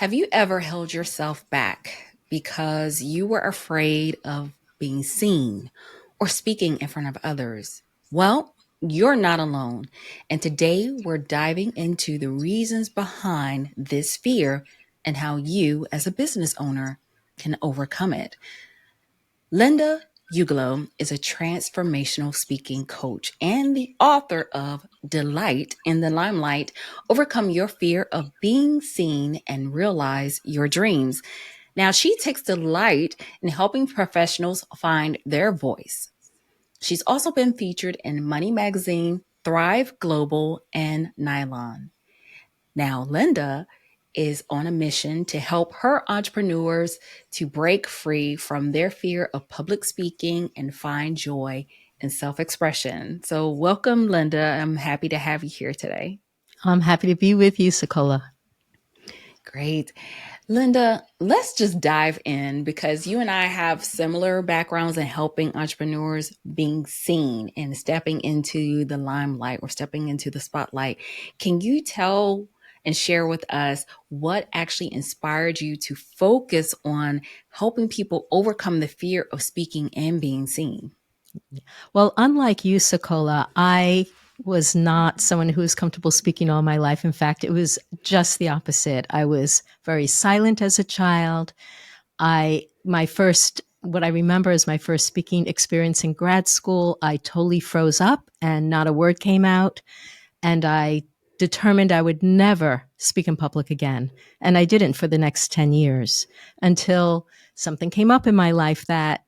Have you ever held yourself back because you were afraid of being seen or speaking in front of others? Well, you're not alone. And today we're diving into the reasons behind this fear and how you, as a business owner, can overcome it. Linda Ugelow is a transformational speaking coach and the author of Delight in the Limelight. Overcome your fear of being seen and realize your dreams. Now, she takes delight in helping professionals find their voice. She's also been featured in Money Magazine, Thrive Global, and Nylon. Now, Linda is on a mission to help her entrepreneurs to break free from their fear of public speaking and find joy in self expression. So, welcome, Linda. I'm happy to have you here today. I'm happy to be with you, SaCola. Great. Linda, let's just dive in because you and I have similar backgrounds in helping entrepreneurs being seen and stepping into the limelight or stepping into the spotlight. Can you tell and share with us what actually inspired you to focus on helping people overcome the fear of speaking and being seen? Well, unlike you, SaCola, I was not someone who was comfortable speaking all my life. In fact, it was just the opposite. I was very silent as a child. What I remember is my first speaking experience in grad school. I totally froze up and not a word came out. And I determined I would never speak in public again. And I didn't for the next 10 years until something came up in my life that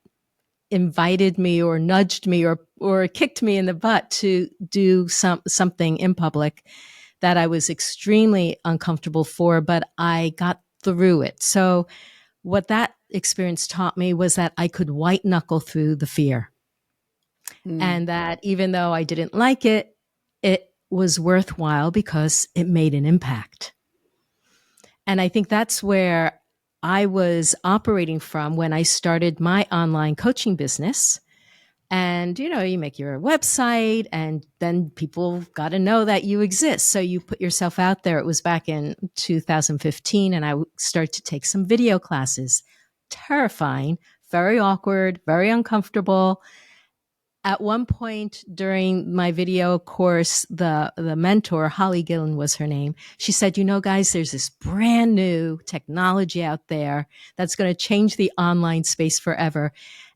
invited me or nudged me or kicked me in the butt to do something in public that I was extremely uncomfortable for, but I got through it. So what that experience taught me was that I could white knuckle through the fear. Mm. And that even though I didn't like it, it was worthwhile because it made an impact. And I think that's where I was operating from when I started my online coaching business. And, you make your website and then people got to know that you exist. So you put yourself out there. It was back in 2015 and I started to take some video classes. Terrifying, very awkward, very uncomfortable. At one point during my video course, the mentor, Holly Gillen was her name. She said, guys, there's this brand new technology out there that's going to change the online space forever.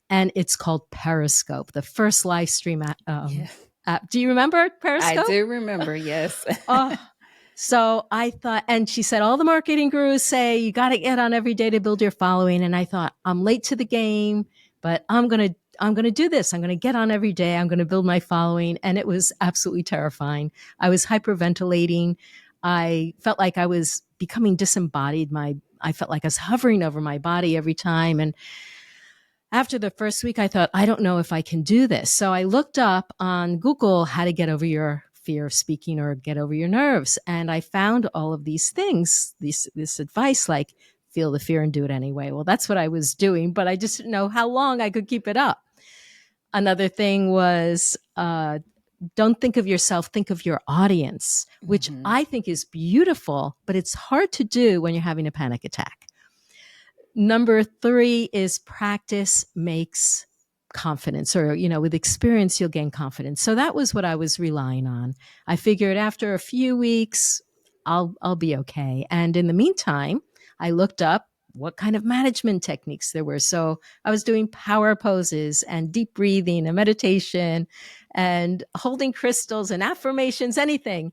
And it's called Periscope, the first live stream app. Do you remember I Periscope? do remember, yes. Oh, so I thought, and she said, all the marketing gurus say you got to get on every day to build your following. And I thought, I'm late to the game, but I'm going to do this. I'm going to get on every day. I'm going to build my following. And it was absolutely terrifying. I was hyperventilating. I felt like I was becoming disembodied. I felt like I was hovering over my body every time. And after the first week, I thought, I don't know if I can do this. So I looked up on Google how to get over your fear of speaking or get over your nerves. And I found all of these things, this advice like feel the fear and do it anyway. Well, that's what I was doing, but I just didn't know how long I could keep it up. Another thing was don't think of yourself, think of your audience, which I think is beautiful, but it's hard to do when you're having a panic attack. Number 3 is practice makes confidence, or, with experience, you'll gain confidence. So that was what I was relying on. I figured after a few weeks, I'll be okay. And in the meantime, I looked up what kind of management techniques there were. So I was doing power poses and deep breathing and meditation and holding crystals and affirmations, anything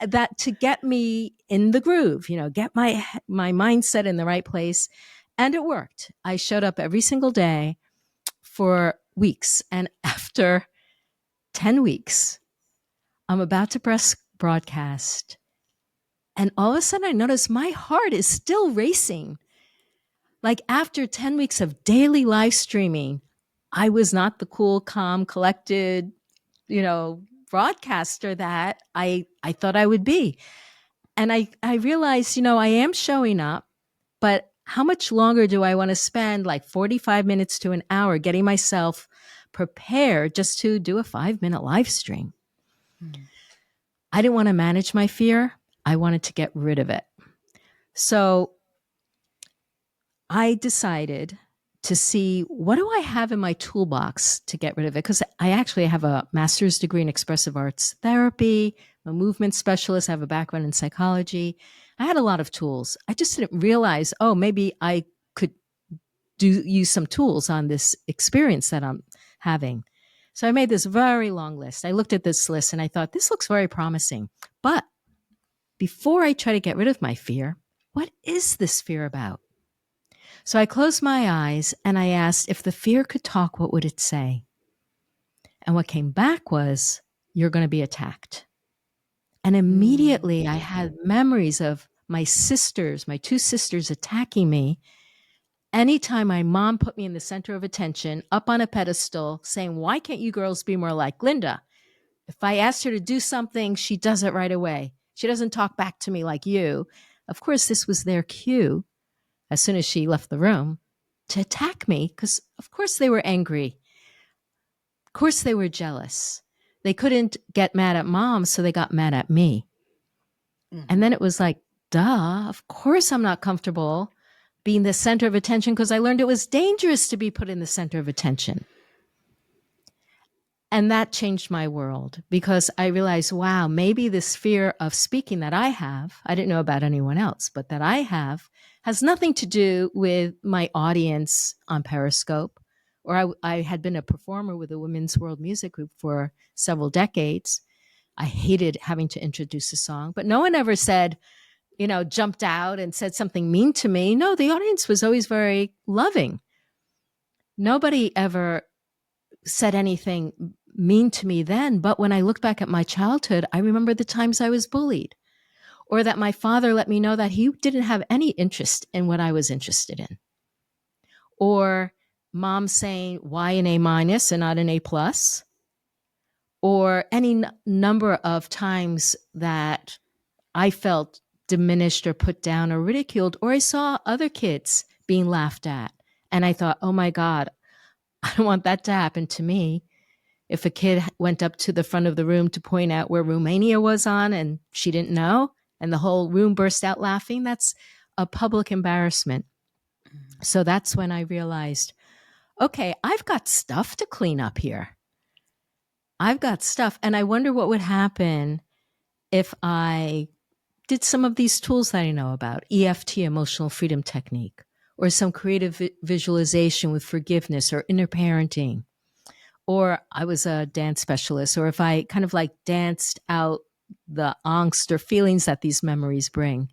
that to get me in the groove, get my mindset in the right place. And it worked. I showed up every single day for weeks. And after 10 weeks, I'm about to press broadcast. And all of a sudden, I noticed my heart is still racing. Like after 10 weeks of daily live streaming, I was not the cool, calm, collected, broadcaster that I thought I would be. And I realized, I am showing up, but how much longer do I want to spend, like 45 minutes to an hour, getting myself prepared just to do a 5-minute live stream? I didn't want to manage my fear. I wanted to get rid of it. So I decided to see what do I have in my toolbox to get rid of it, because I actually have a master's degree in expressive arts therapy. I'm a movement specialist. I have a background in psychology. I had a lot of tools. I just didn't realize, oh, maybe I could use some tools on this experience that I'm having. So I made this very long list. I looked at this list and I thought, this looks very promising. But before I try to get rid of my fear, what is this fear about? So I closed my eyes and I asked, if the fear could talk, what would it say? And what came back was, you're going to be attacked. And Mm. immediately I had memories of my sisters, my two sisters attacking me. Anytime my mom put me in the center of attention, up on a pedestal, saying, why can't you girls be more like Linda? If I asked her to do something, she does it right away. She doesn't talk back to me like you. Of course, this was their cue as soon as she left the room to attack me, because of course they were angry. Of course they were jealous. They couldn't get mad at mom, so they got mad at me. And Mhm. then it was like, duh, of course I'm not comfortable being the center of attention, because I learned it was dangerous to be put in the center of attention. And that changed my world, because I realized, wow, maybe this fear of speaking that I have, I didn't know about anyone else, but that I have, has nothing to do with my audience on Periscope. Or I had been a performer with the Women's World Music Group for several decades. I hated having to introduce a song, but no one ever said, jumped out and said something mean to me. No, the audience was always very loving. Nobody ever said anything mean to me then. But when I look back at my childhood, I remember the times I was bullied, or that my father let me know that he didn't have any interest in what I was interested in, or mom saying, why an A minus and not an A plus, or any number of times that I felt diminished or put down or ridiculed, or I saw other kids being laughed at. And I thought, oh my God, I don't want that to happen to me. If a kid went up to the front of the room to point out where Romania was on and she didn't know, and the whole room burst out laughing, that's a public embarrassment. So that's when I realized, okay, I've got stuff to clean up here. I've got stuff. And I wonder what would happen if I did some of these tools that I know about, EFT, emotional freedom technique, or some creative visualization with forgiveness or inner parenting, or I was a dance specialist, or if I kind of like danced out the angst or feelings that these memories bring.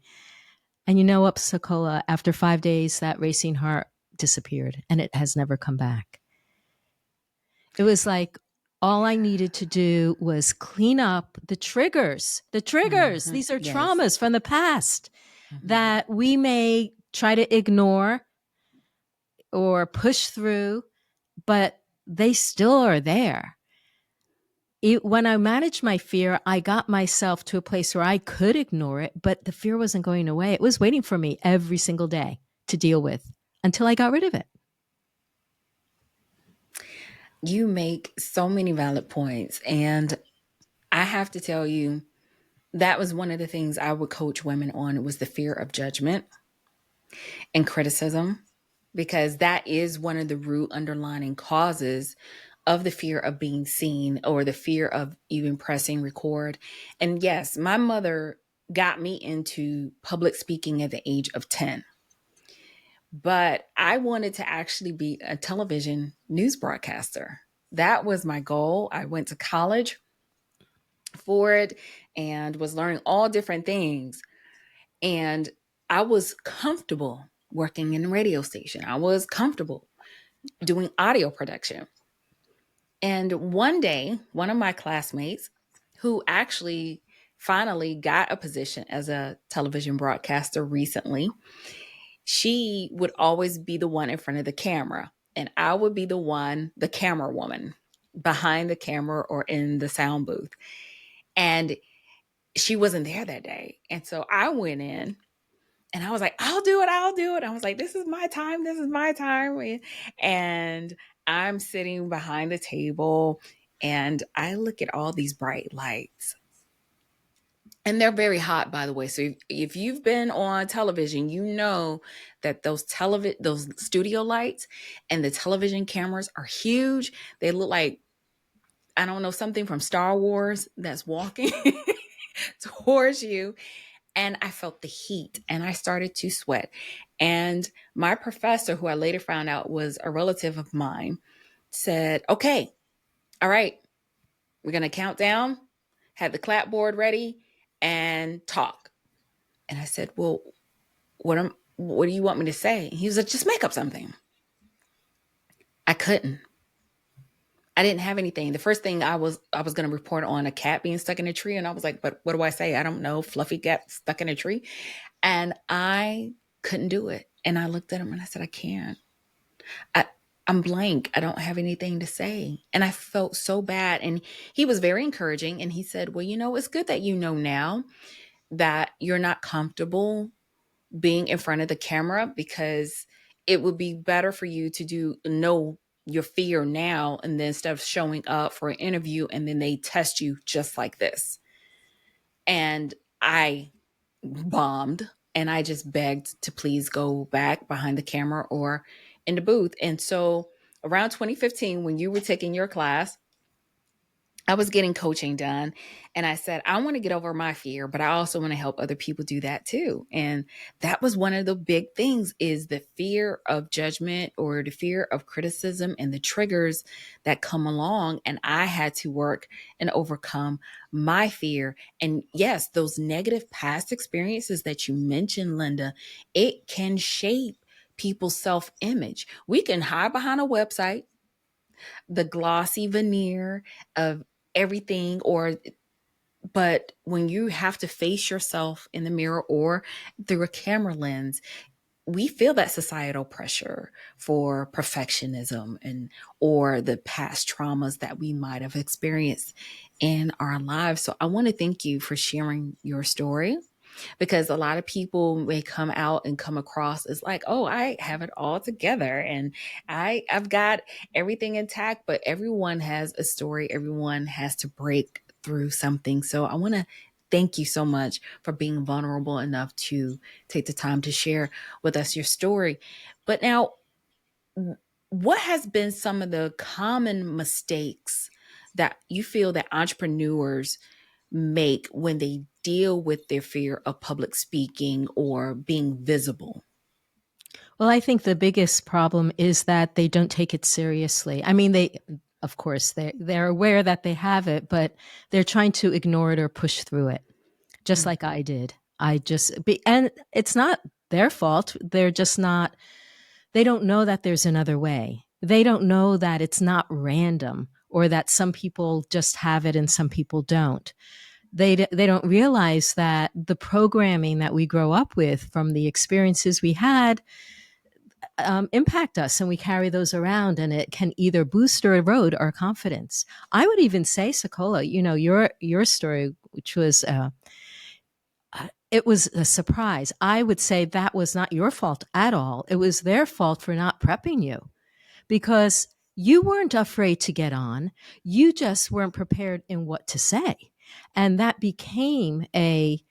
And you know what, SaCola, after 5 days, that racing heart disappeared and it has never come back. It was like all I needed to do was clean up the triggers. The triggers, Mhm. these are Yes. traumas from the past Mhm. that we may try to ignore or push through, but they still are there. When I managed my fear, I got myself to a place where I could ignore it, but the fear wasn't going away. It was waiting for me every single day to deal with until I got rid of it. You make so many valid points. And I have to tell you, that was one of the things I would coach women on, was the fear of judgment and criticism, because that is one of the root underlying causes of the fear of being seen, or the fear of even pressing record. And yes, my mother got me into public speaking at the age of 10. But I wanted to actually be a television news broadcaster. That was my goal. I went to college for it and was learning all different things. And I was comfortable working in a radio station. I was comfortable doing audio production. And one day, one of my classmates, who actually finally got a position as a television broadcaster recently, she would always be the one in front of the camera. And I would be the one, the camera woman, behind the camera or in the sound booth. And she wasn't there that day. And so I went in and I was like, I'll do it. I'll do it. I was like, this is my time. This is my time. And I'm sitting behind the table and I look at all these bright lights. And they're very hot, by the way. So if you've been on television, you know that those studio lights and the television cameras are huge. They look like, I don't know, something from Star Wars that's walking towards you. And I felt the heat and I started to sweat. And my professor, who I later found out was a relative of mine, said, "Okay, all right, we're going to count down," had the clapboard ready and talk. And I said, "Well, what do you want me to say?" He was like, "Just make up something." I couldn't. I didn't have anything. The first thing I was going to report on a cat being stuck in a tree, and I was like, "But what do I say? I don't know. Fluffy cat stuck in a tree." And I couldn't do it. And I looked at him and I said, "I can't. I, I'm blank. I don't have anything to say." And I felt so bad. And he was very encouraging. And he said, "Well, it's good that you know now that you're not comfortable being in front of the camera, because it would be better for you to know your fear now, and then instead of showing up for an interview and then they test you just like this." And I bombed, and I just begged to please go back behind the camera or in the booth. And so around 2015, when you were taking your class, I was getting coaching done, and I said, "I want to get over my fear, but I also want to help other people do that too." And that was one of the big things, is the fear of judgment or the fear of criticism and the triggers that come along. And I had to work and overcome my fear. And yes, those negative past experiences that you mentioned, Linda, it can shape people's self-image. We can hide behind a website, the glossy veneer of everything, or but when you have to face yourself in the mirror or through a camera lens, we feel that societal pressure for perfectionism, and or the past traumas that we might have experienced in our lives. So I want to thank you for sharing your story, because a lot of people may come out and come across as like, "Oh, I have it all together and I've got everything intact." But everyone has a story. Everyone has to break through something. So I want to thank you so much for being vulnerable enough to take the time to share with us your story. But now, what has been some of the common mistakes that you feel that entrepreneurs make when they deal with their fear of public speaking or being visible? Well, I think the biggest problem is that they don't take it seriously. I mean, of course, they're aware that they have it, but they're trying to ignore it or push through it, just Mm, like I did. And it's not their fault. They're just not, they don't know that there's another way. They don't know that it's not random, or that some people just have it and some people don't. They don't realize that the programming that we grow up with from the experiences we had impact us, and we carry those around, and it can either boost or erode our confidence. I would even say, SaCola, your story, which was it was a surprise. I would say that was not your fault at all. It was their fault for not prepping you, because you weren't afraid to get on. You just weren't prepared in what to say. And that became a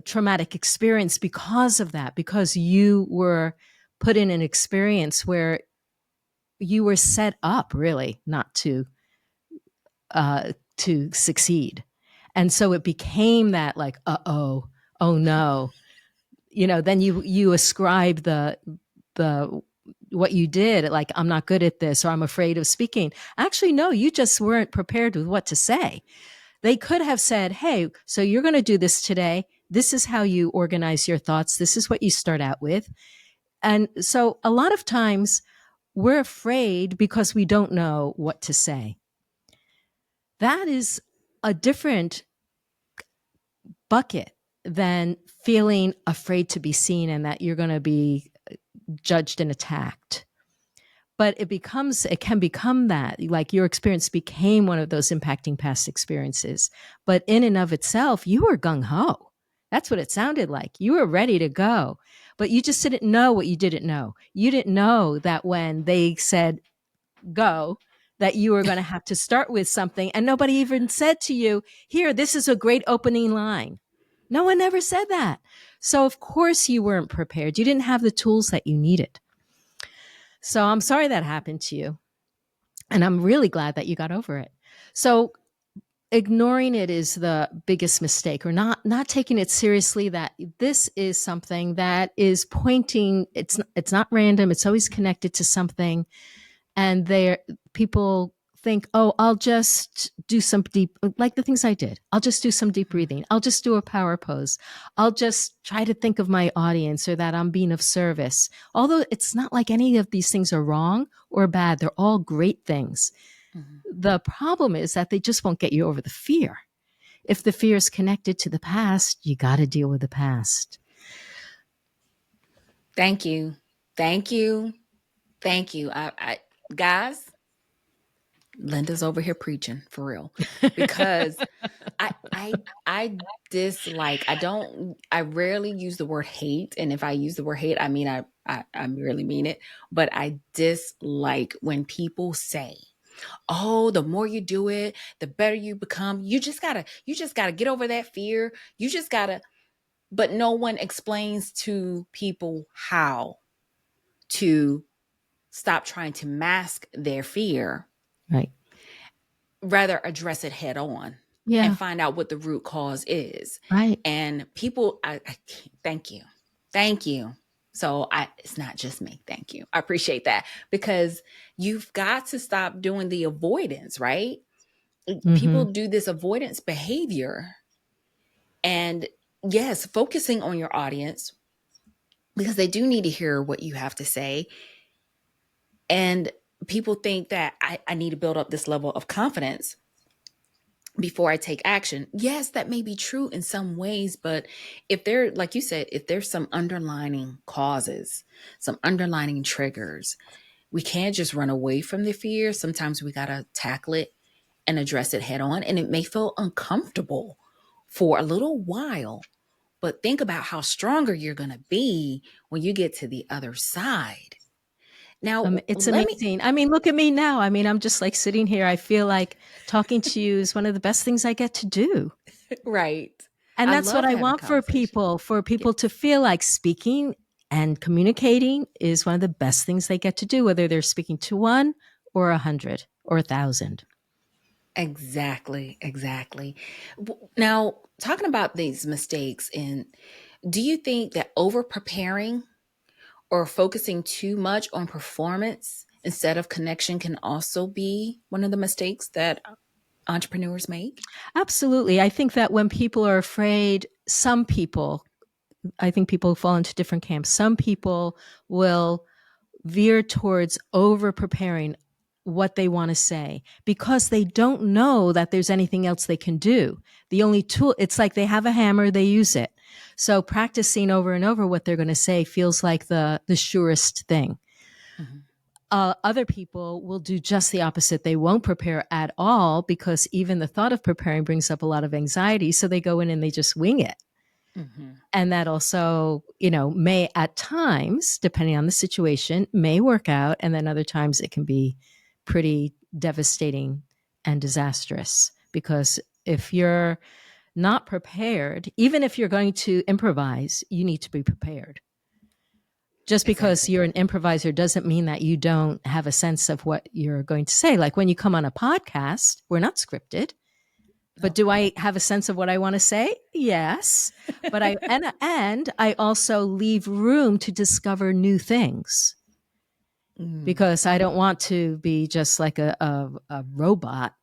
traumatic experience because of that, because you were put in an experience where you were set up really not to succeed. And so it became that, like, oh no, then you ascribe the what you did, like, "I'm not good at this," or "I'm afraid of speaking." Actually, no, you just weren't prepared with what to say. They could have said, "Hey, so you're going to do this today. This is how you organize your thoughts. This is what you start out with." And so a lot of times we're afraid because we don't know what to say. That is a different bucket than feeling afraid to be seen and that you're going to be judged and attacked. But it can become that, like, your experience became one of those impacting past experiences. But in and of itself, you were gung ho. That's what it sounded like. You were ready to go, but you just didn't know what you didn't know. You didn't know that when they said go, that you were going to have to start with something. And nobody even said to you, here, this is a great opening line. No one ever said that. So, of course, you weren't prepared. You didn't have the tools that you needed. So, I'm sorry that happened to you. And I'm really glad that you got over it. So, ignoring it is the biggest mistake, or not taking it seriously, that this is something that is pointing, it's not random, it's always connected to something. And there, people think, oh, I'll just do some deep, like the things I did, I'll just do some deep breathing, I'll just do a power pose, I'll just try to think of my audience, or that I'm being of service. Although it's not like any of these things are wrong or bad, they're all great things. Mhm. The problem is that they just won't get you over the fear. If the fear is connected to the past, you got to deal with the past. Thank you. Thank you. Thank you. Guys, Linda's over here preaching for real, because I I I dislike. I rarely use the word hate, and if I use the word hate, I mean I really mean it. But I dislike when people say, "Oh, the more you do it, the better you become. You just gotta get over that fear. You just gotta." But no one explains to people how to stop trying to mask their fear, Right. rather address it head on and Yeah. find out what the root cause is. Right. And people, I thank you. Thank you. So it's not just me. Thank you. I appreciate that, because you've got to stop doing the avoidance, right? Mm-hmm. People do this avoidance behavior. And yes, focusing on your audience, because they do need to hear what you have to say. And people think that I need to build up this level of confidence before I take action. Yes, that may be true in some ways, but if there, like you said, if there's some underlining causes, some underlining triggers, we can't just run away from the fear. Sometimes we got to tackle it and address it head on. And it may feel uncomfortable for a little while, but think about how stronger you're going to be when you get to the other side. Now, It's let me, amazing. I mean, look at me now. I mean, I'm just like sitting here. I feel like talking to you is one of the best things I get to do. right. And I that's what love I having want conversations. for people to Yes. feel like speaking and communicating is one of the best things they get to do, whether they're speaking to one or 100 or 1,000. Exactly, exactly. Now, talking about these mistakes, and do you think that over preparing or focusing too much on performance instead of connection can also be one of the mistakes that entrepreneurs make? Absolutely. I think that when people are afraid, some people, I think people fall into different camps. Some people will veer towards over preparing what they want to say because they don't know that there's anything else they can do. The only tool, it's like they have a hammer, they use it. So practicing over and over what they're going to say feels like the surest thing. Mhm. Other people will do just the opposite. They won't prepare at all because even the thought of preparing brings up a lot of anxiety. So they go in and they just wing it. Mhm. And that also, may at times, depending on the situation, may work out. And then other times it can be pretty devastating and disastrous because if you're not prepared, even if you're going to improvise, you need to be prepared. Just because Exactly. you're an improviser doesn't mean that you don't have a sense of what you're going to say. Like when you come on a podcast, we're not scripted. But No. do I have a sense of what I want to say? Yes. But and I also leave room to discover new things Mm. because I don't want to be just like a robot.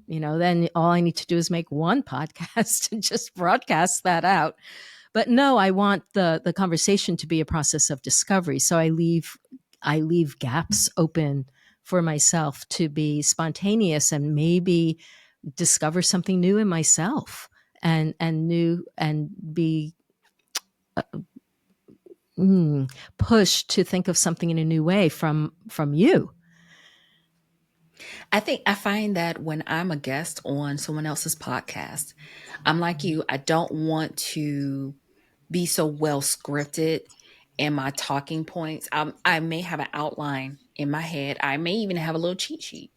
Then all I need to do is make one podcast and just broadcast that out. But no, I want the conversation to be a process of discovery. So I leave gaps open for myself to be spontaneous and maybe discover something new in myself and new and be pushed to think of something in a new way from you. I find that when I'm a guest on someone else's podcast, I'm like you. I don't want to be so well scripted and my talking points. I may have an outline in my head. I may even have a little cheat sheet.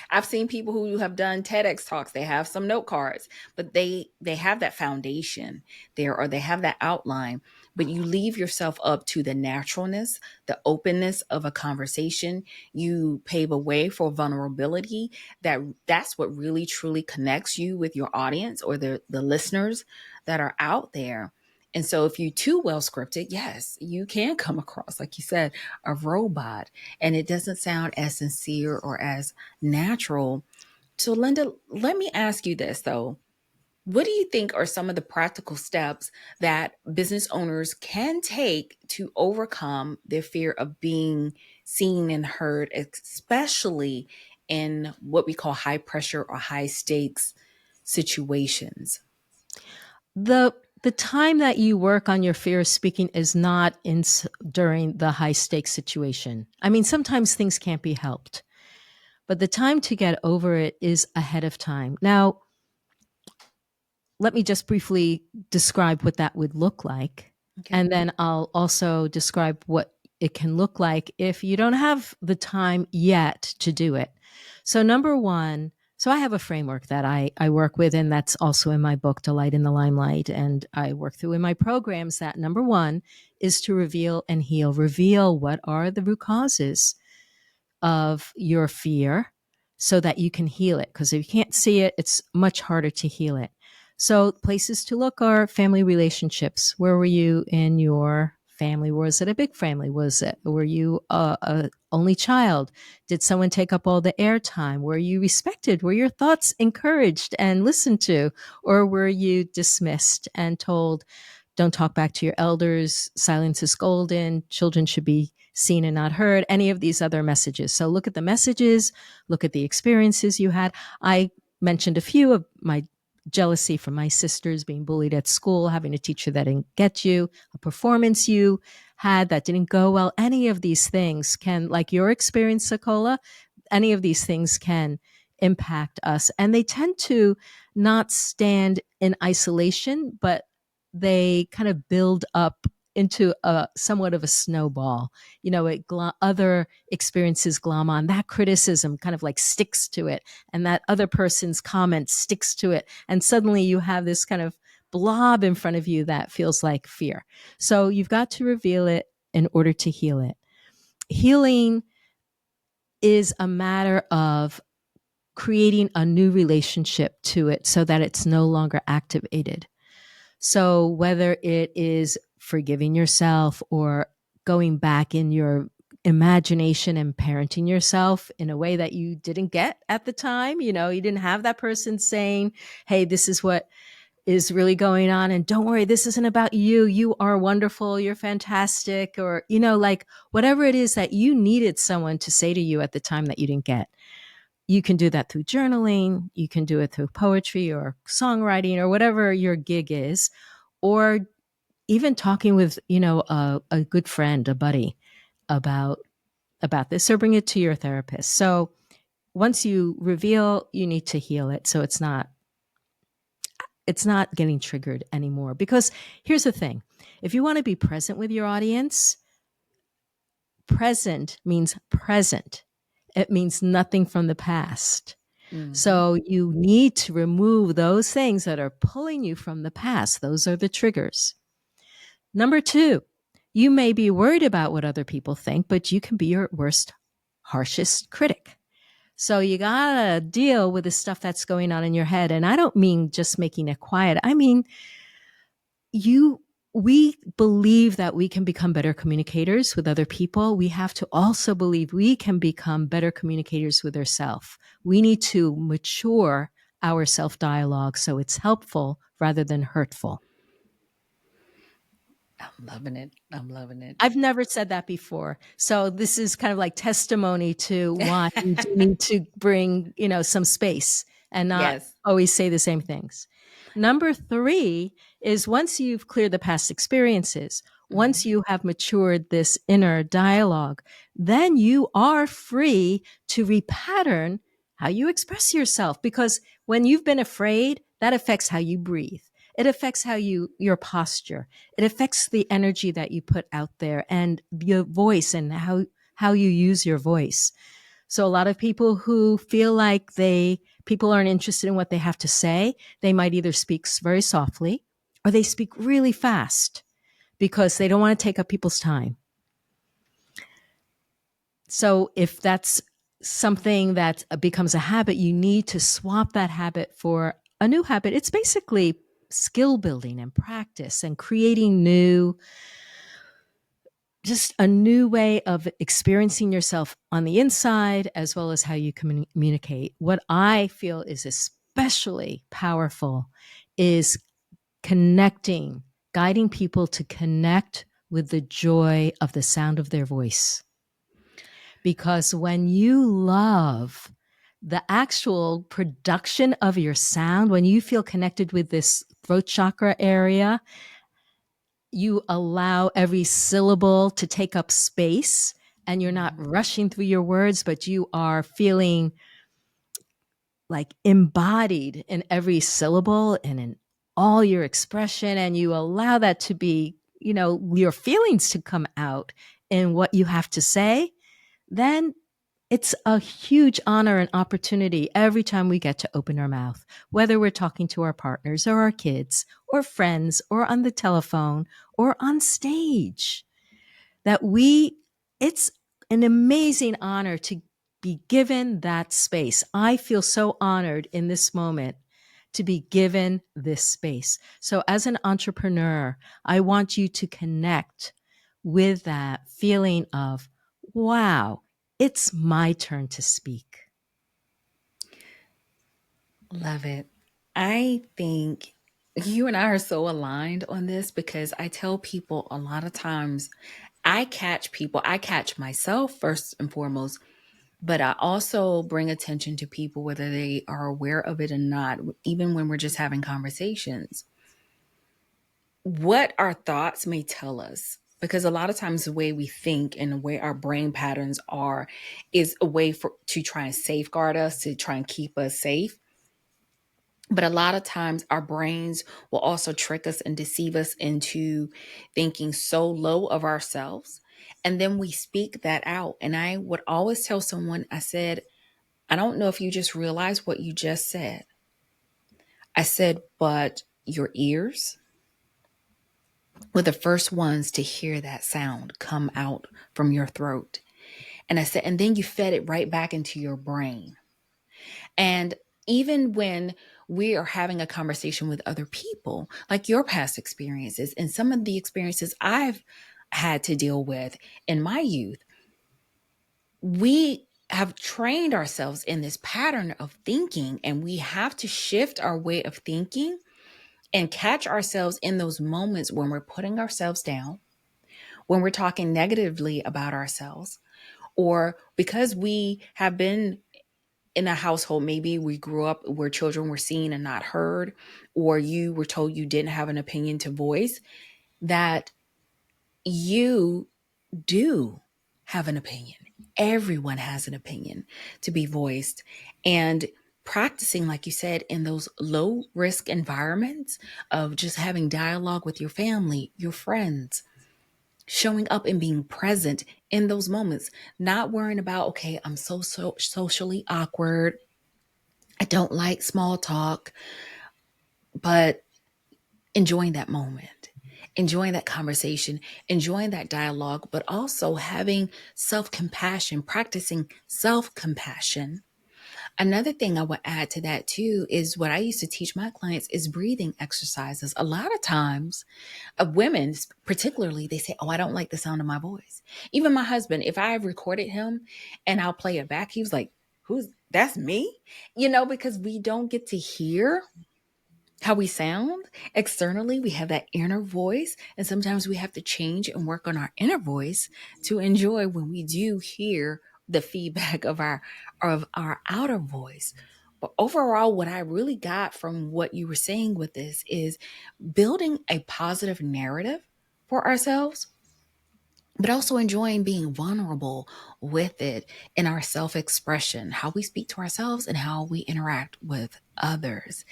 I've seen people who have done TEDx talks. They have some note cards, but they have that foundation there, or they have that outline. But you leave yourself up to the naturalness, the openness of a conversation. You pave a way for vulnerability. That's what really truly connects you with your audience, or the listeners that are out there. And so if you too well scripted, yes, you can come across, like you said, a robot, and it doesn't sound as sincere or as natural. So Linda, let me ask you this though. What do you think are some of the practical steps that business owners can take to overcome their fear of being seen and heard, especially in what we call high pressure or high stakes situations? The time that you work on your fear of speaking is not during the high stakes situation. I mean, sometimes things can't be helped, but the time to get over it is ahead of time. Now, let me just briefly describe what that would look like. Okay. And then I'll also describe what it can look like if you don't have the time yet to do it. So, number one, so I have a framework that I work with, and that's also in my book, Delight in the Limelight. And I work through in my programs that number one is to reveal and heal. Reveal what are the root causes of your fear so that you can heal it. Because if you can't see it, it's much harder to heal it. So places to look are family relationships. Where were you in your family? Was it a big family? Were you a only child? Did someone take up all the airtime? Were you respected? Were your thoughts encouraged and listened to? Or were you dismissed and told, don't talk back to your elders, silence is golden, children should be seen and not heard, any of these other messages. So look at the messages, look at the experiences you had. I mentioned a few of my jealousy from my sisters being bullied at school, having a teacher that didn't get you, a performance you had that didn't go well. Any of these things can, like your experience, SaCola, any of these things can impact us. And they tend to not stand in isolation, but they kind of build up into a somewhat of a snowball. Other experiences glom on. That criticism kind of like sticks to it, and that other person's comment sticks to it. And suddenly you have this kind of blob in front of you that feels like fear. So you've got to reveal it in order to heal it. Healing is a matter of creating a new relationship to it so that it's no longer activated. So whether it is forgiving yourself or going back in your imagination and parenting yourself in a way that you didn't get at the time, you didn't have that person saying, hey, this is what is really going on. And don't worry, this isn't about you. You are wonderful. You're fantastic. Or, like whatever it is that you needed someone to say to you at the time that you didn't get. You can do that through journaling. You can do it through poetry or songwriting or whatever your gig is, or even talking with, a good friend, a buddy about this, or bring it to your therapist. So once you reveal, you need to heal it. So it's not getting triggered anymore. Because here's the thing. If you want to be present with your audience, present means present. It means nothing from the past. Mm-hmm. So you need to remove those things that are pulling you from the past. Those are the triggers. Number two, you may be worried about what other people think, but you can be your worst, harshest critic. So you gotta deal with the stuff that's going on in your head. And I don't mean just making it quiet. I mean, we believe that we can become better communicators with other people. We have to also believe we can become better communicators with ourselves. We need to mature our self dialogue so it's helpful rather than hurtful. I'm loving it. I'm loving I've never said that before. So this is kind of like testimony to why you do it. need to bring, some space and not Yes. always say the same things. Number three is once you've cleared the past experiences, once Mm-hmm. you have matured this inner dialogue, then you are free to repattern how you express yourself. Because when you've been afraid, that affects how you breathe. It affects your posture. It affects the energy that you put out there and your voice and how you use your voice. So a lot of people who feel like people aren't interested in what they have to say, they might either speak very softly or they speak really fast because they don't want to take up people's time. So if that's something that becomes a habit, you need to swap that habit for a new habit. It's basically skill building and practice and creating just a new way of experiencing yourself on the inside as well as how you communicate. What I feel is especially powerful is connecting, guiding people to connect with the joy of the sound of their voice. Because when you love the actual production of your sound, when you feel connected with this throat chakra area, you allow every syllable to take up space and you're not rushing through your words, but you are feeling like embodied in every syllable and in all your expression. And you allow that to be, your feelings to come out in what you have to say. Then it's a huge honor and opportunity every time we get to open our mouth, whether we're talking to our partners or our kids or friends or on the telephone or on stage. It's an amazing honor to be given that space. I feel so honored in this moment to be given this space. So as an entrepreneur, I want you to connect with that feeling of, wow, it's my turn to speak. Love it. I think you and I are so aligned on this because I tell people a lot of times I catch myself first and foremost, but I also bring attention to people whether they are aware of it or not, even when we're just having conversations. What our thoughts may tell us, because a lot of times the way we think and the way our brain patterns are is a way to try and safeguard us, to try and keep us safe. But a lot of times our brains will also trick us and deceive us into thinking so low of ourselves. And then we speak that out. And I would always tell someone, I said, I don't know if you just realized what you just said. I said, but your ears were the first ones to hear that sound come out from your throat. And I said, and then you fed it right back into your brain. And even when we are having a conversation with other people, like your past experiences and some of the experiences I've had to deal with in my youth, we have trained ourselves in this pattern of thinking, and we have to shift our way of thinking and catch ourselves in those moments when we're putting ourselves down, when we're talking negatively about ourselves, or because we have been in a household, maybe we grew up where children were seen and not heard, or you were told you didn't have an opinion to voice, that you do have an opinion. Everyone has an opinion to be voiced. And practicing, like you said, in those low risk environments of just having dialogue with your family, your friends, showing up and being present in those moments, not worrying about, okay, I'm so socially awkward. I don't like small talk, but enjoying that moment, enjoying that conversation, enjoying that dialogue, but also having self compassion, practicing self compassion. Another thing I would add to that too is what I used to teach my clients is breathing exercises. A lot of times, women particularly, they say, "Oh, I don't like the sound of my voice." Even my husband, if I've recorded him and I'll play it back, he was like, "Who's that's me?" Because we don't get to hear how we sound externally. We have that inner voice, and sometimes we have to change and work on our inner voice to enjoy when we do hear the feedback of our outer voice. But overall, what I really got from what you were saying with this is building a positive narrative for ourselves, but also enjoying being vulnerable with it in our self-expression, how we speak to ourselves and how we interact with others.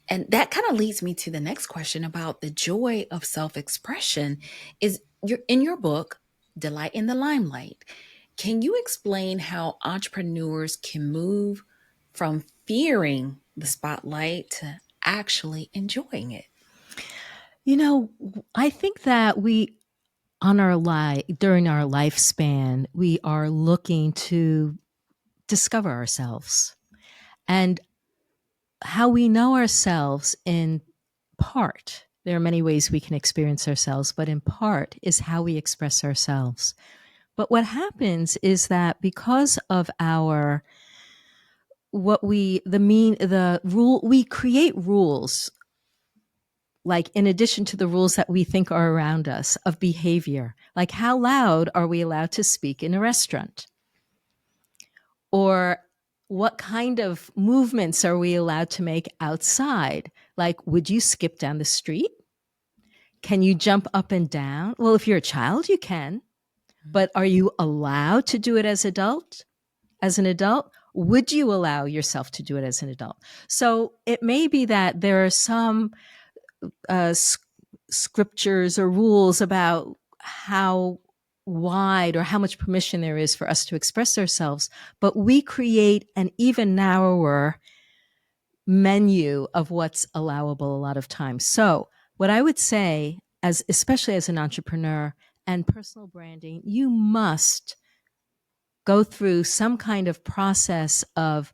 And that kind of leads me to the next question about the joy of self-expression. Is you're in your book, Delight in the Limelight. Can you explain how entrepreneurs can move from fearing the spotlight to actually enjoying it? You know, I think that during our lifespan, we are looking to discover ourselves. And how we know ourselves in part, there are many ways we can experience ourselves, but in part is how we express ourselves. But what happens is that because of our what we the mean the rule we create rules, like in addition to the rules that we think are around us of behavior, like how loud are we allowed to speak in a restaurant, or what kind of movements are we allowed to make outside, like would you skip down the street, can you jump up and down? Well, if you're a child you can, but are you allowed to do it as an adult? Would you allow yourself to do it as an adult? So it may be that there are some uh, scriptures or rules about how wide or how much permission there is for us to express ourselves, but we create an even narrower menu of what's allowable a lot of times. So, what I would say, as especially as an entrepreneur and personal branding, you must go through some kind of process of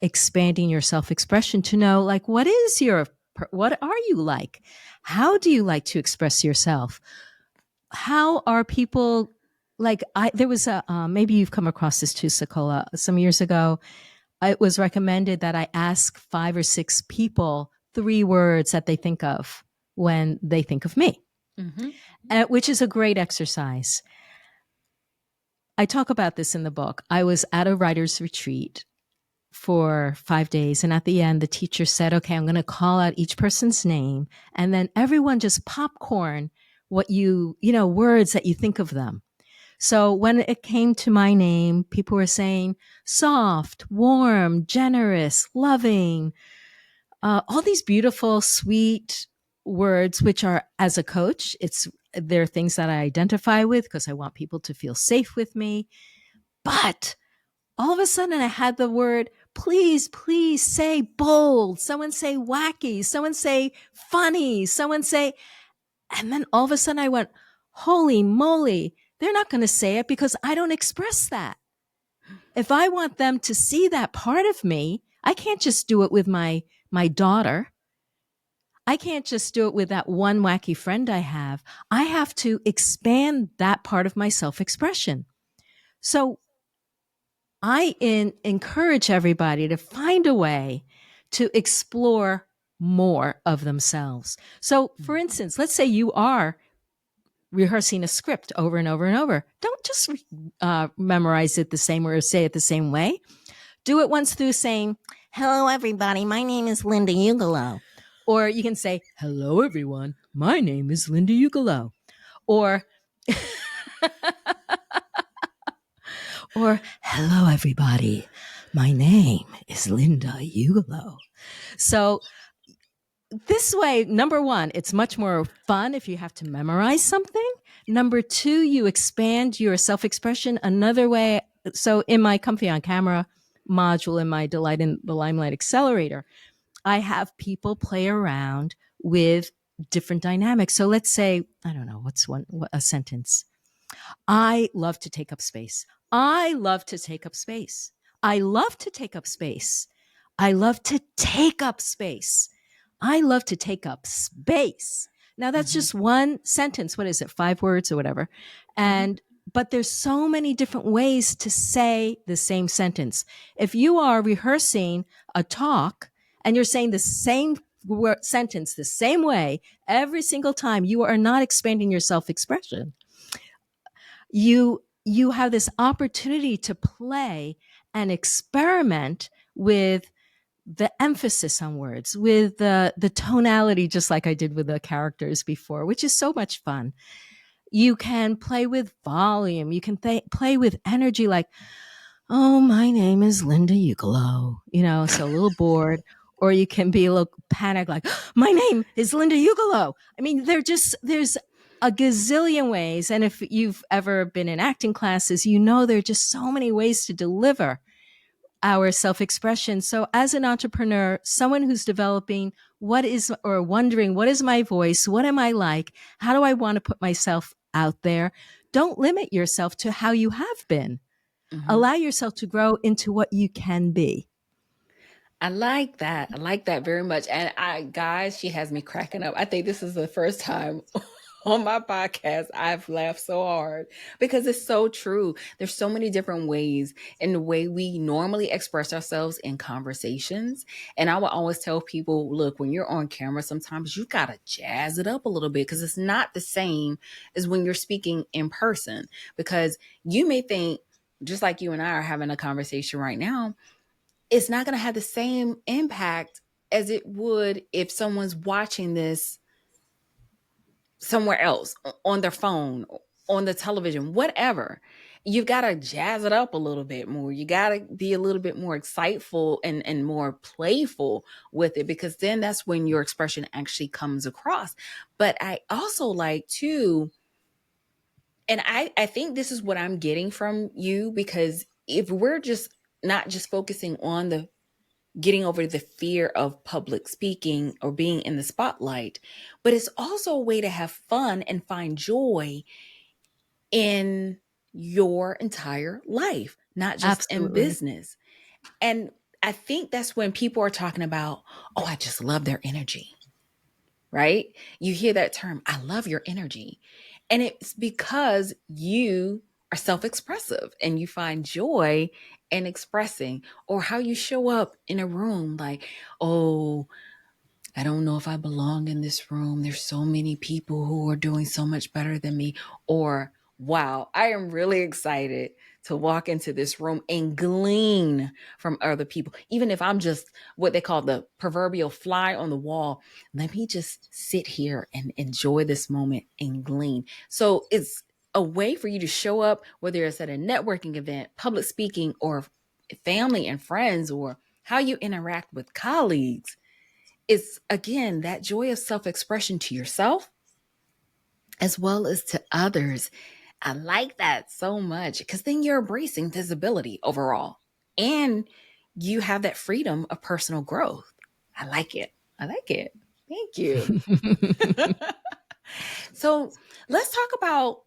expanding your self-expression to know, like, what are you like? How do you like to express yourself? How are people like there was a maybe you've come across this too, SaCola. Some years ago it was recommended that I ask 5 or 6 people 3 words that they think of when they think of me, Mm-hmm. which is a great exercise. I talk about this in the book. I was at a writer's retreat for 5 days. And at the end, the teacher said, okay, I'm going to call out each person's name. And then everyone just popcorn what words that you think of them. So when it came to my name, people were saying soft, warm, generous, loving, all these beautiful, sweet words, which are, as a coach, they're things that I identify with because I want people to feel safe with me. But all of a sudden I had the word, please, please say bold. Someone say wacky. Someone say funny. And then all of a sudden I went, holy moly, they're not going to say it because I don't express that. If I want them to see that part of me, I can't just do it with my daughter. I can't just do it with that one wacky friend I have. I have to expand that part of my self-expression. So encourage everybody to find a way to explore more of themselves. So, for instance, let's say you are rehearsing a script over and over and over. Don't just memorize it the same or say it the same way. Do it once through saying, hello, everybody. My name is Linda Ugelow. Or you can say, hello, everyone. My name is Linda Ugelow. Or, or, hello, everybody. My name is Linda Ugelow. So this way, number one, it's much more fun if you have to memorize something. Number two, you expand your self-expression another way. So in my Comfy on Camera module, in my Delight in the Limelight Accelerator, I have people play around with different dynamics. So let's say, I don't know, a sentence. I love to take up space. I love to take up space. I love to take up space. I love to take up space. I love to take up space. Now that's Mm-hmm. just one sentence. What is it? 5 words or whatever. And but there's so many different ways to say the same sentence. If you are rehearsing a talk and you're saying the same sentence the same way every single time, you are not expanding your self-expression. You have this opportunity to play and experiment with the emphasis on words, with the tonality, just like I did with the characters before, which is so much fun. You can play with volume. You can play with energy, like, oh, my name is Linda Ugelow, so a little bored. or you can be a little panicked, like, my name is Linda Ugelow. I mean, there's a gazillion ways. And if you've ever been in acting classes, you know there are just so many ways to deliver our self-expression. So as an entrepreneur, someone who's developing what is, or wondering, what is my voice? What am I like? How do I want to put myself out there? Don't limit yourself to how you have been. Mhm. Allow yourself to grow into what you can be. I like that. I like that very much. And guys, she has me cracking up. I think this is the first time on my podcast I've laughed so hard because it's so true. There's so many different ways in the way we normally express ourselves in conversations. And I will always tell people, look, when you're on camera, sometimes you got to jazz it up a little bit because it's not the same as when you're speaking in person. Because you may think, just like you and I are having a conversation right now, it's not going to have the same impact as it would if someone's watching this somewhere else on their phone, on the television, whatever. You've got to jazz it up a little bit more. You got to be a little bit more exciteful and more playful with it, because then that's when your expression actually comes across. But I also like to, and I think this is what I'm getting from you, because if we're just not just focusing on the getting over the fear of public speaking or being in the spotlight, but it's also a way to have fun and find joy in your entire life, not just in Absolutely. business. And I think that's when people are talking about, oh, I just love their energy, right? You hear that term, I love your energy. And it's because you are self expressive and you find joy in expressing, or how you show up in a room like, oh, I don't know if I belong in this room. There's so many people who are doing so much better than me. Or, wow, I am really excited to walk into this room and glean from other people. Even if I'm just what they call the proverbial fly on the wall, let me just sit here and enjoy this moment and glean. So it's a way for you to show up, whether it's at a networking event, public speaking, or family and friends, or how you interact with colleagues. It's again that joy of self expression to yourself as well as to others. I like that so much because then you're embracing visibility overall and you have that freedom of personal growth. I like it. I like it. Thank you. So let's talk about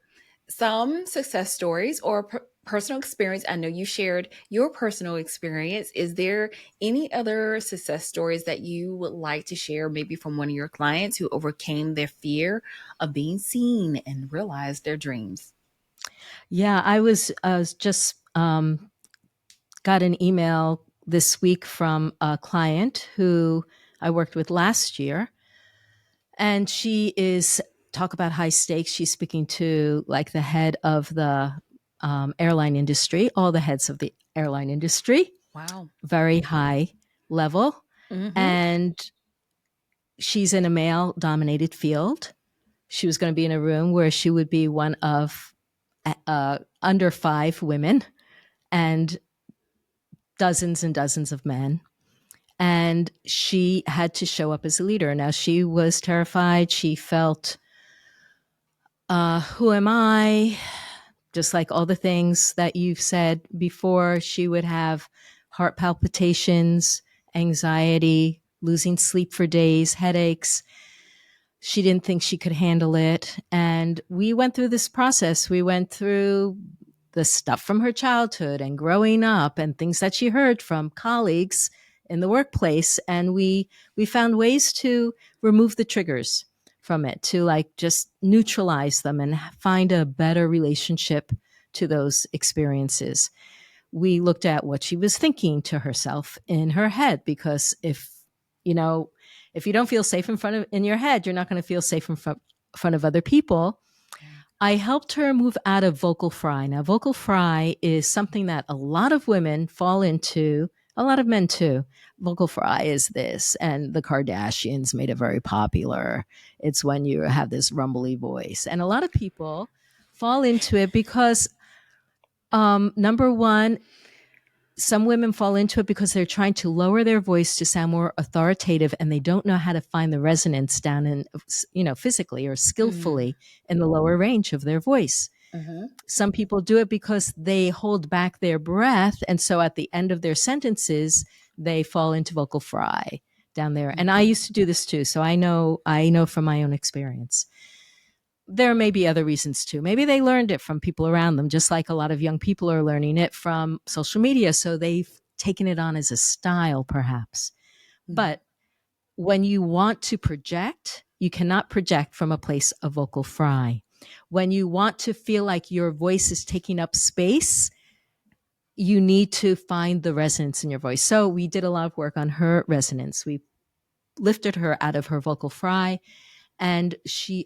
some success stories or personal experience. I know you shared your personal experience. Is there any other success stories that you would like to share, maybe from one of your clients who overcame their fear of being seen and realized their dreams? Yeah, I was just got an email this week from a client who I worked with last year, and she is, talk about high stakes. She's speaking to like the head of the airline industry, all the heads of the airline industry, Wow. very high level, Mm-hmm. and she's in a male dominated field. She was going to be in a room where she would be one of under five women and dozens and dozens of men. And she had to show up as a leader. Now, she was terrified. She felt, who am I? Just like all the things that you've said before, she would have heart palpitations, anxiety, losing sleep for days, headaches. She didn't think she could handle it. And we went through this process. We went through the stuff from her childhood and growing up and things that she heard from colleagues in the workplace. And we found ways to remove the triggers from it, to like just neutralize them and find a better relationship to those experiences. We looked at what she was thinking to herself in her head, because you know if you don't feel safe in your head, you're not going to feel safe in front of other people. Yeah. I helped her move out of vocal fry. Now, vocal fry is something that a lot of women fall into, a lot of men too. Vocal fry is this, and the Kardashians made it very popular. It's when you have this rumbly voice. And a lot of people fall into it because, number one, some women fall into it because they're trying to lower their voice to sound more authoritative, and they don't know how to find the resonance down in, physically or Mm. skillfully in the lower range of their voice. Mm-hmm. Some people do it because they hold back their breath. And so at the end of their sentences, they fall into vocal fry down there. And I Mm-hmm. used to do this too. So I know from my own experience. There may be other reasons too. Maybe they learned it from people around them, just like a lot of young people are learning it from social media. So they've taken it on as a style, perhaps. Mm-hmm. But when you want to project, you cannot project from a place of vocal fry. When you want to feel like your voice is taking up space, you need to find the resonance in your voice. So we did a lot of work on her resonance. We lifted her out of her vocal fry, and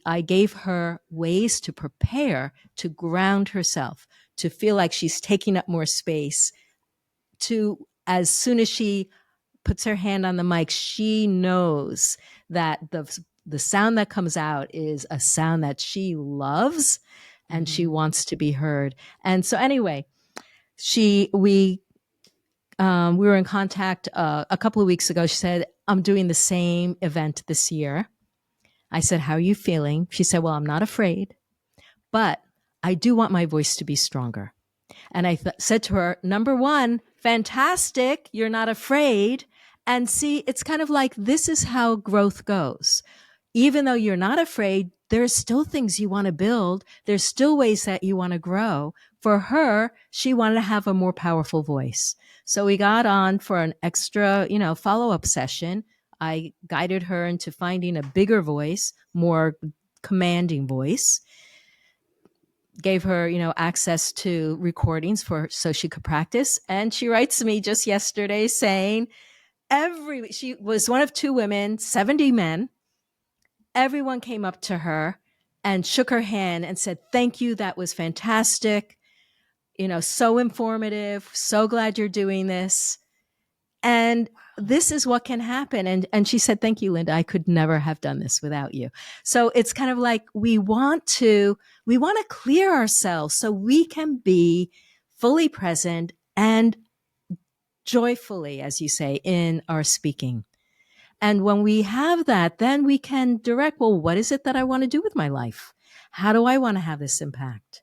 I gave her ways to prepare to ground herself, to feel like she's taking up more space, to, as soon as she puts her hand on the mic, she knows that the sound that comes out is a sound that she loves and she Mm-hmm. wants to be heard. And so anyway, she we were in contact a couple of weeks ago. She said, "I'm doing the same event this year." I said, "How are you feeling?" She said, "Well, I'm not afraid, but I do want my voice to be stronger." And I said to her, number one, fantastic. You're not afraid. And see, it's kind of like this is how growth goes. Even though you're not afraid, there's still things you want to build. There's still ways that you want to grow. For her, she wanted to have a more powerful voice. So we got on for an extra, follow up session. I guided her into finding a bigger voice, more commanding voice, gave her, access to recordings so she could practice. And she writes to me just yesterday saying she was one of two women, 70 men. Everyone came up to her and shook her hand and said, "Thank you. That was fantastic. So informative. So glad you're doing this." And this is what can happen. And she said, "Thank you, Linda. I could never have done this without you." So it's kind of like we want to clear ourselves so we can be fully present and joyfully, as you say, in our speaking. And when we have that, then we can direct, well, what is it that I want to do with my life? How do I want to have this impact?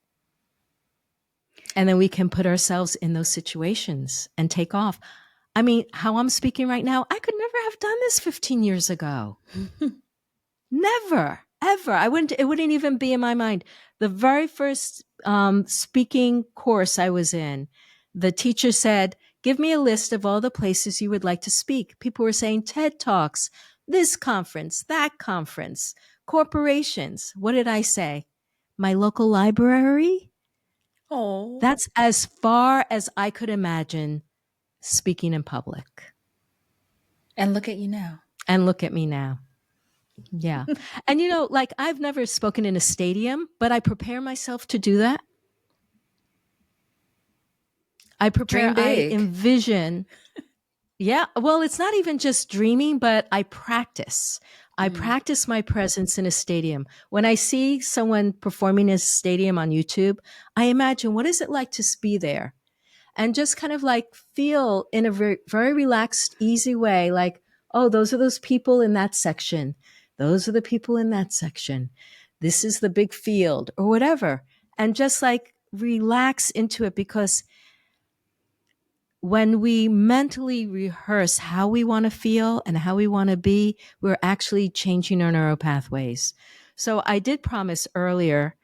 And then we can put ourselves in those situations and take off. I mean, how I'm speaking right now, I could never have done this 15 years ago. Never, ever. It wouldn't even be in my mind. The very first speaking course I was in, the teacher said, "Give me a list of all the places you would like to speak." People were saying TED Talks, this conference, that conference, corporations. What did I say? My local library? Oh, That's as far as I could imagine speaking in public. and look at you now. And look at me now. Yeah. And like I've never spoken in a stadium, but I prepare myself to do that. Dream I big. envision. Yeah. Well, it's not even just dreaming, but I practice. I Mm. practice my presence in a stadium. When I see someone performing in a stadium on YouTube, I imagine what is it like to be there? And just kind of like feel in a very, very relaxed, easy way, like, oh, those are those people in that section. Those are the people in that section. This is the big field or whatever. And just like relax into it, because when we mentally rehearse how we want to feel and how we want to be, we're actually changing our neural pathways. So I did promise earlier,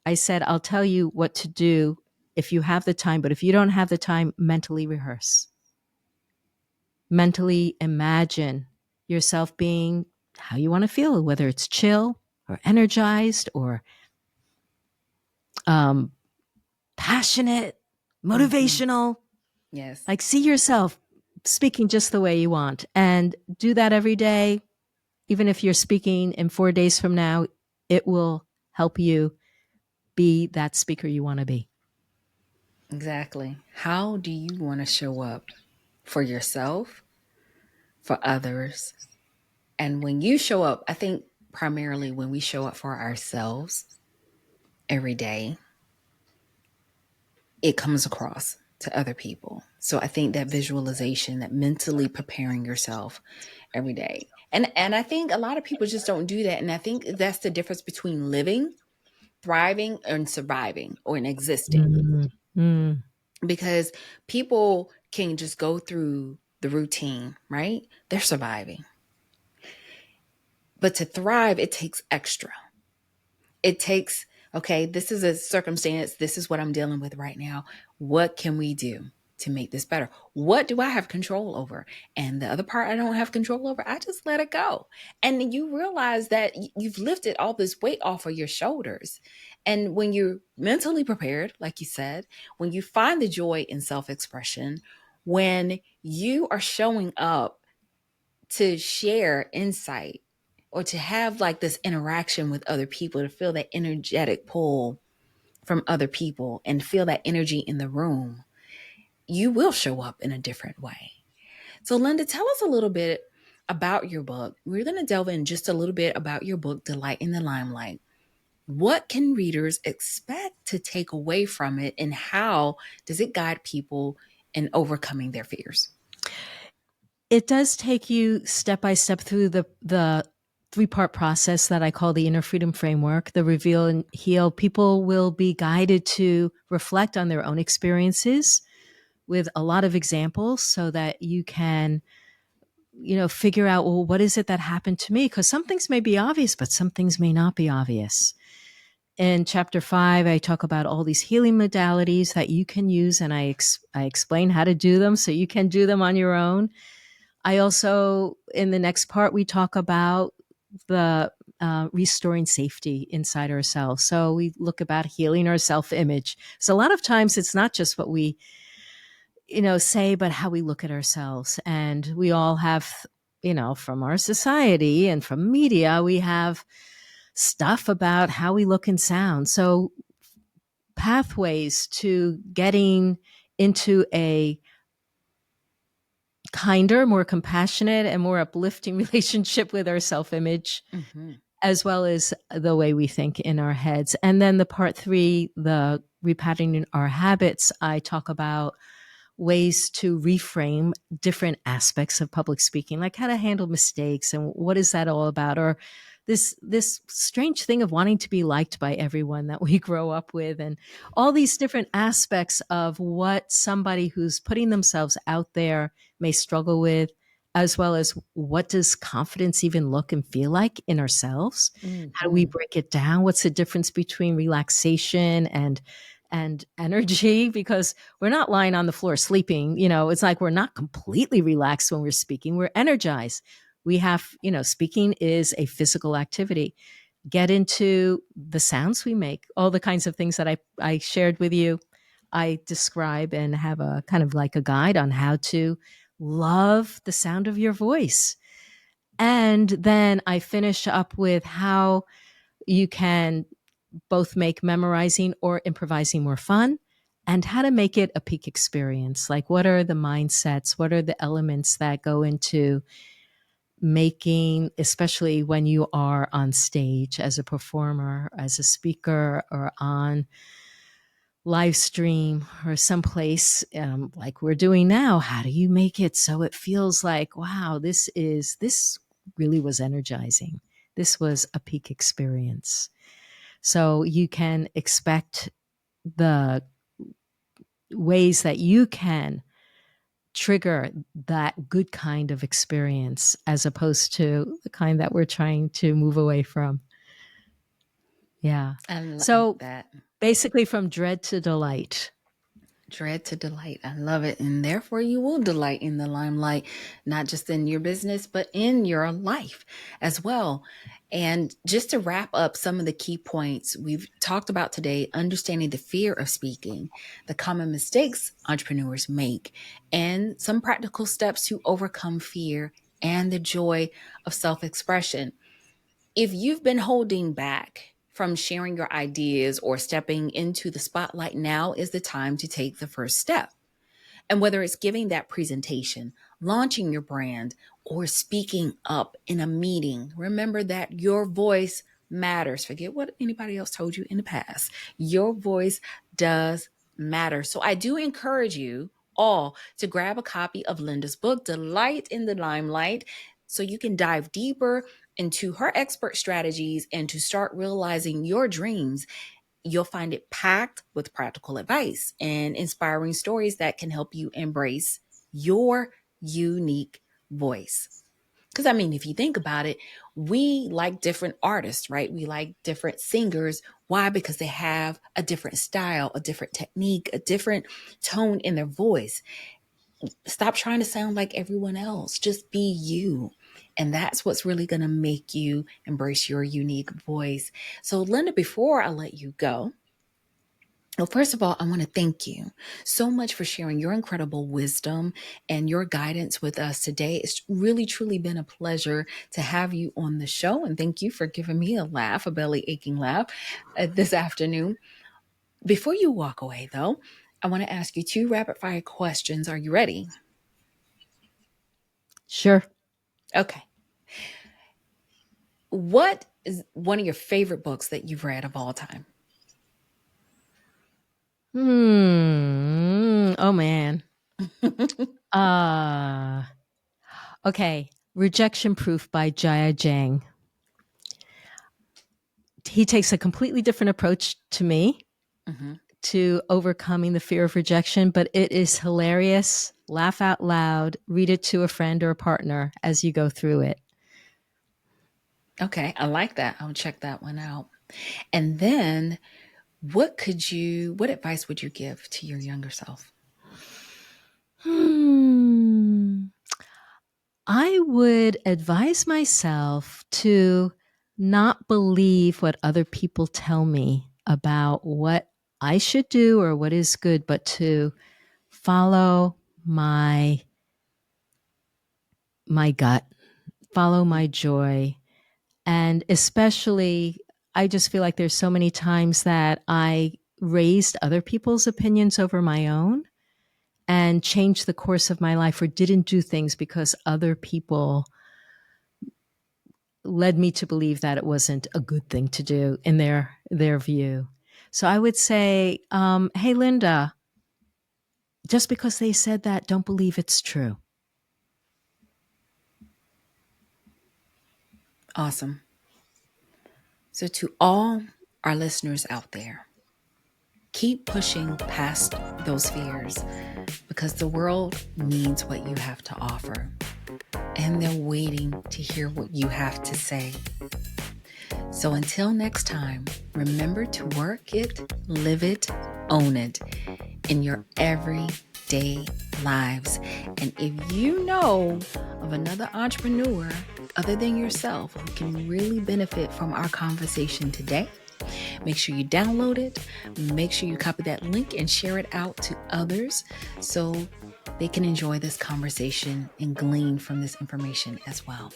I said, I'll tell you what to do if you have the time, but if you don't have the time, mentally rehearse. Mentally imagine yourself being how you want to feel, whether it's chill or energized or um, passionate, Mm-hmm. motivational. Yes, Like, see yourself speaking just the way you want, and do that every day. Even if you're speaking in 4 days from now, it will help you be that speaker you want to be. exactly. How do you want to show up for yourself, for others? And when you show up, I think primarily when we show up for ourselves every day, it comes across. to other people. So I think that visualization, that mentally preparing yourself every day. And I think a lot of people just don't do that. And I think that's the difference between living, thriving, and surviving or in existing. Mm, mm. Because people can just go through the routine, right? They're surviving. But to thrive, it takes extra. It takes, okay, this is a circumstance. This is what I'm dealing with right now. What can we do to make this better? What do I have control over? And the other part I don't have control over, I just let it go. And you realize that you've lifted all this weight off of your shoulders. And when you're mentally prepared, like you said, when you find the joy in self expression, when you are showing up to share insight or to have like this interaction with other people, to feel that energetic pull from other people and feel that energy in the room, you will show up in a different way. So, Linda, tell us a little bit about your book. We're going to delve in just a little bit about your book, Delight in the Limelight. What can readers expect to take away from it, and how does it guide people in overcoming their fears? It does take you step by step through the three-part process that I call the inner freedom framework, the reveal and heal. People will be guided to reflect on their own experiences with a lot of examples so that you can, figure out, well, what is it that happened to me? Because some things may be obvious, but some things may not be obvious. In chapter 5, I talk about all these healing modalities that you can use, and I explain how to do them so you can do them on your own. I also, in the next part, we talk about the restoring safety inside ourselves. So we look about healing our self-image. So a lot of times it's not just what we, say, but how we look at ourselves. And we all have, from our society and from media, we have stuff about how we look and sound. So pathways to getting into a kinder, more compassionate, and more uplifting relationship with our self image, Mm-hmm. as well as the way we think in our heads. And then the part 3, the repatterning our habits, I talk about ways to reframe different aspects of public speaking, like how to handle mistakes and what is that all about, or this strange thing of wanting to be liked by everyone that we grow up with, and all these different aspects of what somebody who's putting themselves out there may struggle with, as well as what does confidence even look and feel like in ourselves. How do we Mm-hmm. break it down? What's the difference between relaxation and energy? Because we're not lying on the floor sleeping. It's like we're not completely relaxed when we're speaking. We're energized. We have, speaking is a physical activity. Get into the sounds we make, all the kinds of things that I shared with you. I describe and have a kind of like a guide on how to love the sound of your voice. And then I finish up with how you can both make memorizing or improvising more fun, and how to make it a peak experience. Like, what are the mindsets? What are the elements that go into making, especially when you are on stage as a performer, as a speaker, or on live stream or someplace like we're doing now? How do you make it so it feels like, wow, this really was energizing. This was a peak experience. So you can expect the ways that you can trigger that good kind of experience, as opposed to the kind that we're trying to move away from. Yeah. I like So that. basically, from dread to delight. Dread to delight. I love it. And therefore, you will delight in the limelight, not just in your business, but in your life as well. And just to wrap up some of the key points we've talked about today, understanding the fear of speaking, the common mistakes entrepreneurs make, and some practical steps to overcome fear and the joy of self expression. If you've been holding back from sharing your ideas or stepping into the spotlight, now is the time to take the first step. And whether it's giving that presentation, launching your brand, or speaking up in a meeting, remember that your voice matters. Forget what anybody else told you in the past. Your voice does matters. So I do encourage you all to grab a copy of Linda's book, Delight in the Limelight, so you can dive deeper into her expert strategies and to start realizing your dreams. You'll find it packed with practical advice and inspiring stories that can help you embrace your unique voice. Because, I mean, if you think about it, we like different artists, right? We like different singers. Why? Because they have a different style, a different technique, a different tone in their voice. Stop trying to sound like everyone else. Just be you. And that's what's really going to make you embrace your unique voice. So, Linda, before I let you go, well, first of all, I want to thank you so much for sharing your incredible wisdom and your guidance with us today. It's really, truly been a pleasure to have you on the show. And thank you for giving me a laugh, a belly aching laugh this afternoon. Before you walk away, though, I want to ask you two rapid fire questions. Are you ready? Sure. Okay. What is one of your favorite books that you've read of all time? Oh man. Uh okay. Rejection Proof by Jaya Jang. He takes a completely different approach to me Mm-hmm. to overcoming the fear of rejection, but it is hilarious. Laugh out loud, read it to a friend or a partner as you go through it. Okay, I like that. I'll check that one out. And then what advice would you give to your younger self? Hmm. I would advise myself to not believe what other people tell me about what I should do or what is good, but to follow my gut, follow my joy. And especially, I just feel like there's so many times that I raised other people's opinions over my own and changed the course of my life or didn't do things because other people led me to believe that it wasn't a good thing to do in their view. So I would say, hey, Linda, just because they said that, don't believe it's true. Awesome. So, to all our listeners out there, keep pushing past those fears because the world needs what you have to offer and they're waiting to hear what you have to say. So, until next time, remember to work it, live it, own it in your everyday lives. And if you know of another entrepreneur other than yourself who can really benefit from our conversation today, make sure you download it, make sure you copy that link and share it out to others so they can enjoy this conversation and glean from this information as well.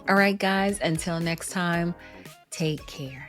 All right, guys, until next time, take care.